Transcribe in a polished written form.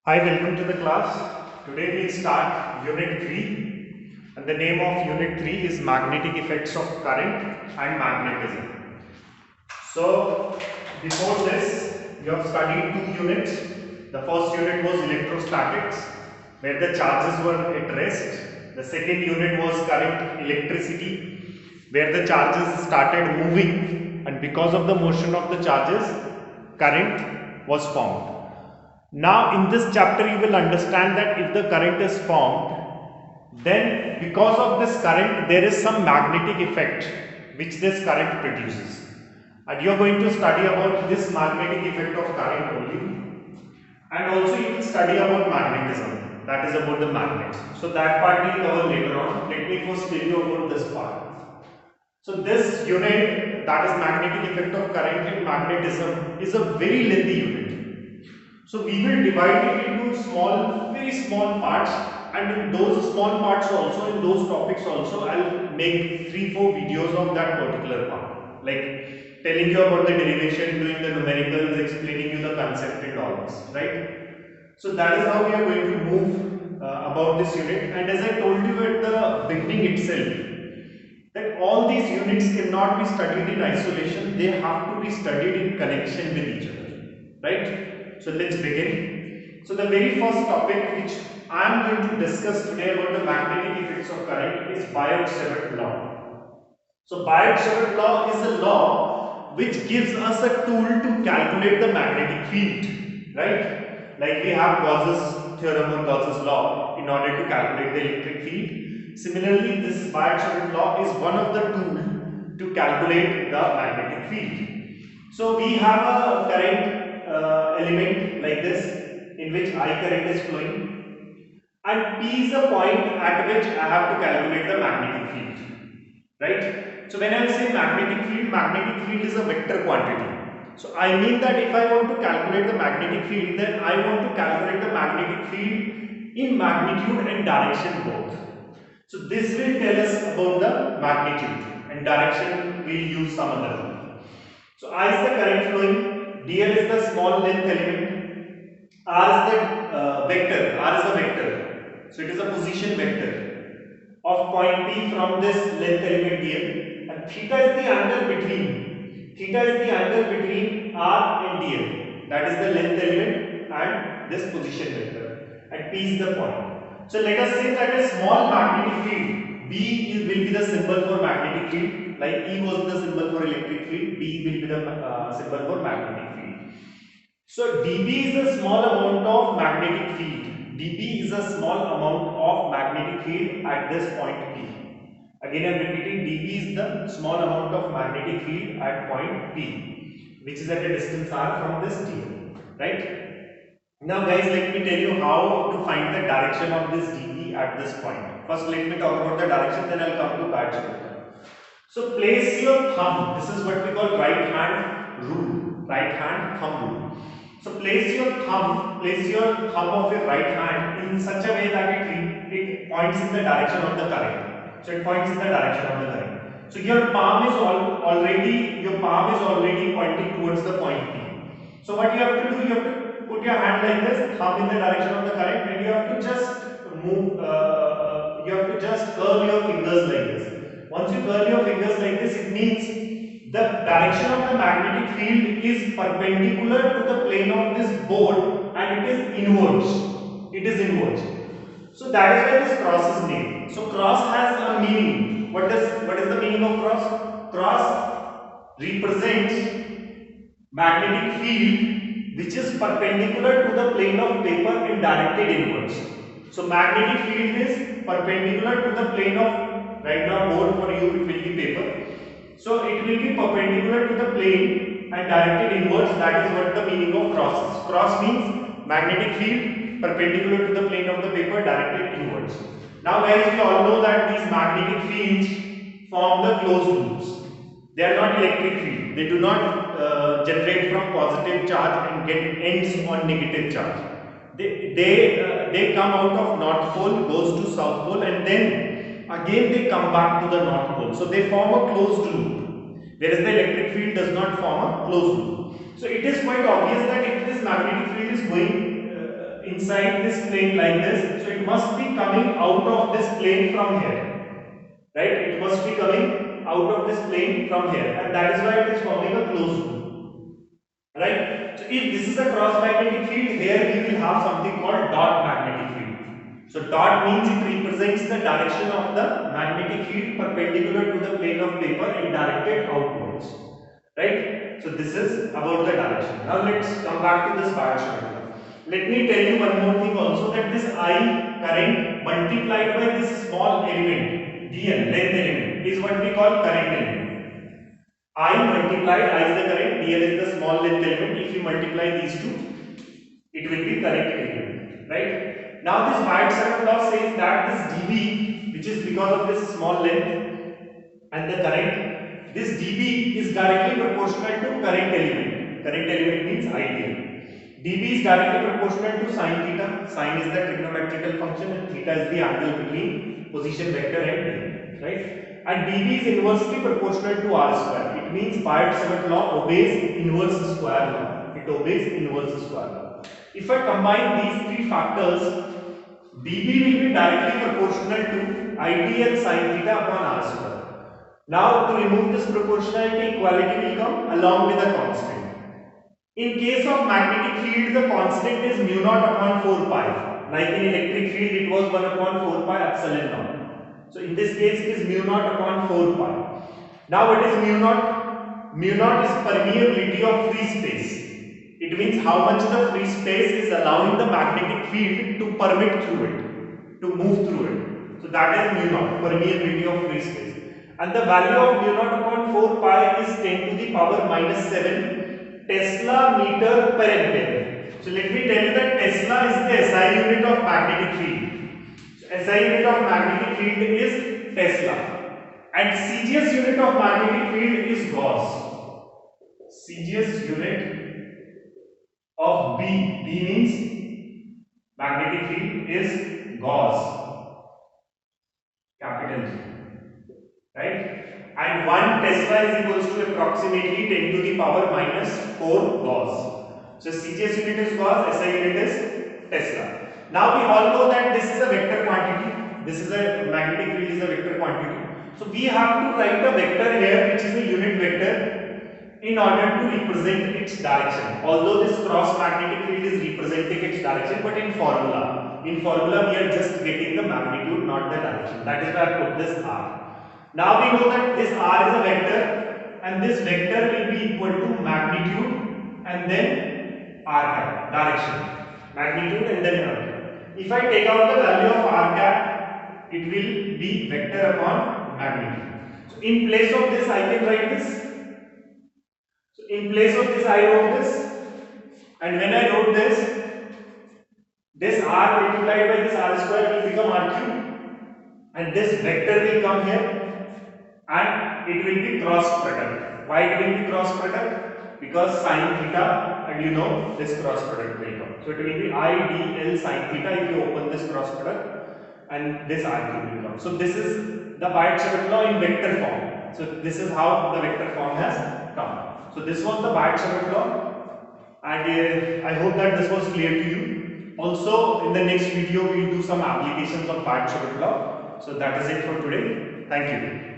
Hi, welcome to the class. Today we'll start Unit 3 and the name of Unit 3 is Magnetic Effects of Current and Magnetism. So, before this, we have studied two units. The first unit was electrostatics, where the charges were at rest. The second unit was current electricity, where the charges started moving, and because of the motion of the charges, current was formed. Now in this chapter you will understand that if the current is formed, then because of this current there is some magnetic effect which this current produces, and you are going to study about this magnetic effect of current only, and also you will study about magnetism, that is about the magnets. So that part we will cover later on. Let me first tell you about this part. So this unit, that is magnetic effect of current and magnetism, is a very lengthy unit. So we will divide it into small, very small parts, and in those small parts also, in those topics also, I'll make 3-4 videos of that particular part, like telling you about the derivation, doing the numericals, explaining you the concept and all this, right? So that is how we are going to move about this unit. And as I told you at the beginning itself, that all these units cannot be studied in isolation, they have to be studied in connection with each other, right? So let's begin. So the very first topic which I am going to discuss today about the magnetic effects of current is Biot-Savart law. So Biot-Savart law is a law which gives us a tool to calculate the magnetic field, right? Like we have Gauss's theorem or Gauss's law in order to calculate the electric field. Similarly, this Biot-Savart law is one of the tools to calculate the magnetic field. So we have a current element like this, in which I current is flowing, and P is the point at which I have to calculate the magnetic field, right? So when I say magnetic field is a vector quantity. So I mean that if I want to calculate the magnetic field, then I want to calculate the magnetic field in magnitude and direction both. So this will tell us about the magnitude, and direction we'll use some other one. So I is the current flowing, dl is the small length element, r is the vector, so it is a position vector of point P from this length element dl, and theta is the angle between r and dl, that is the length element and this position vector, and P is the point. So let us say that a small magnetic field B will be the symbol for magnetic field, like E was the symbol for electric field, B will be the symbol for magnetic field. So dB is a small amount of magnetic field. dB is a small amount of magnetic field at this point P. Again I am repeating, dB is the small amount of magnetic field at point P, which is at a distance r from this dl, right? Now guys, let me tell you how to find the direction of this dB at this point. First let me talk about the direction, then I'll come to Biot-Savart. So place your thumb, this is what we call right hand thumb rule. So place your thumb of your right hand in such a way that it points in the direction of the current. So it points in the direction of the current. So your palm is already pointing towards the point P. So what you have to do, you have to put your hand like this, thumb in the direction of the current, and you have to just move, you have to just curl your fingers like this. Once you curl your fingers like this, it means the direction of the magnetic field is perpendicular to the plane of this board and it is inwards. So that is why this cross is named. So cross has a meaning. What is the meaning of cross? Cross represents magnetic field which is perpendicular to the plane of paper and directed inwards. So magnetic field is perpendicular to the plane of, right now board for you it will be paper. So it will be perpendicular to the plane and directed inwards. That is what the meaning of cross is. Cross means magnetic field perpendicular to the plane of the paper directed inwards. Now guys, we all know that these magnetic fields form the closed loops. They are not electric field. They do not generate from positive charge and get ends on negative charge. They come out of north pole, goes to south pole, and then again they come back to the north pole. So they form a closed loop, whereas the electric field does not form a closed loop. So it is quite obvious that if this magnetic field is going inside this plane like this, so it must be coming out of this plane from here, right? It must be coming out of this plane from here, and that is why it is forming a closed loop, right? So if this is a cross magnetic field, here we will have something called dot magnetic field. So dot means it represents the direction of the magnetic field perpendicular to the plane of paper and directed outwards, right? So this is about the direction. Now let's come back to this Biot-Savart law. Let me tell you one more thing also, that this I current multiplied by this small element dl, length element, is what we call current element. I multiplied, I is the current, dl is the small length element. If you multiply these two, it will be current element, right? Now this Biot-Savart law says that this dB, which is because of this small length and the current, this dB is directly proportional to current element. Current element means ideal. dB is directly proportional to sin theta. Sin is the trigonometrical function and theta is the angle between position vector and D, right? And dB is inversely proportional to r square. It means Biot-Savart law obeys inverse square law. It obeys inverse square law. If I combine these three factors, dB will be directly proportional to ideal sin theta upon r square. Now to remove this proportionality, equality will come along with a constant. In case of magnetic field, the constant is mu naught upon 4 pi. Like in electric field, it was 1 upon 4 pi epsilon naught. So in this case, it is mu naught upon 4 pi. Now what is mu naught? Mu naught is permeability of free space. It means how much the free space is allowing the magnetic field to permit through it, to move through it. So that is mu naught, permeability of free space. And the value of mu naught upon 4 pi is 10 to the power minus 7 Tesla meter per ampere. So let me tell you that Tesla is the SI unit of magnetic field. So SI unit of magnetic field is Tesla. And CGS unit of magnetic field is Gauss. CGS unit of B means magnetic field is Gauss. Capital G. Right? And 1 Tesla is equals to approximately 10 to the power minus 4 Gauss. So CGS unit is Gauss, SI unit is Tesla. Now we all know that this is a vector quantity. This is a magnetic field is a vector quantity. So we have to write a vector here which is a unit vector in order to represent its direction. Although this cross magnetic field is representing its direction, but in formula we are just getting the magnitude, not the direction. That is why I put this R. Now we know that this R is a vector and this vector will be equal to magnitude and then R cap, direction. Magnitude and then R cap. If I take out the value of R cap, it will be vector upon magnitude. So in place of this I can write this. So in place of this I wrote this, and when I wrote this R multiplied by this R square will become R cube, and this vector will come here. And it will be cross product. Why it will be cross product? Because sin theta, and you know this cross product will come. So it will be IDL sin theta if you open this cross product, and this R cube will come. So this is the Biot-Savart law in vector form. So this is how the vector form has come. So this was the Biot-Savart law, and I hope that this was clear to you. Also in the next video we will do some applications of Biot-Savart law. So that is it for today. Thank you.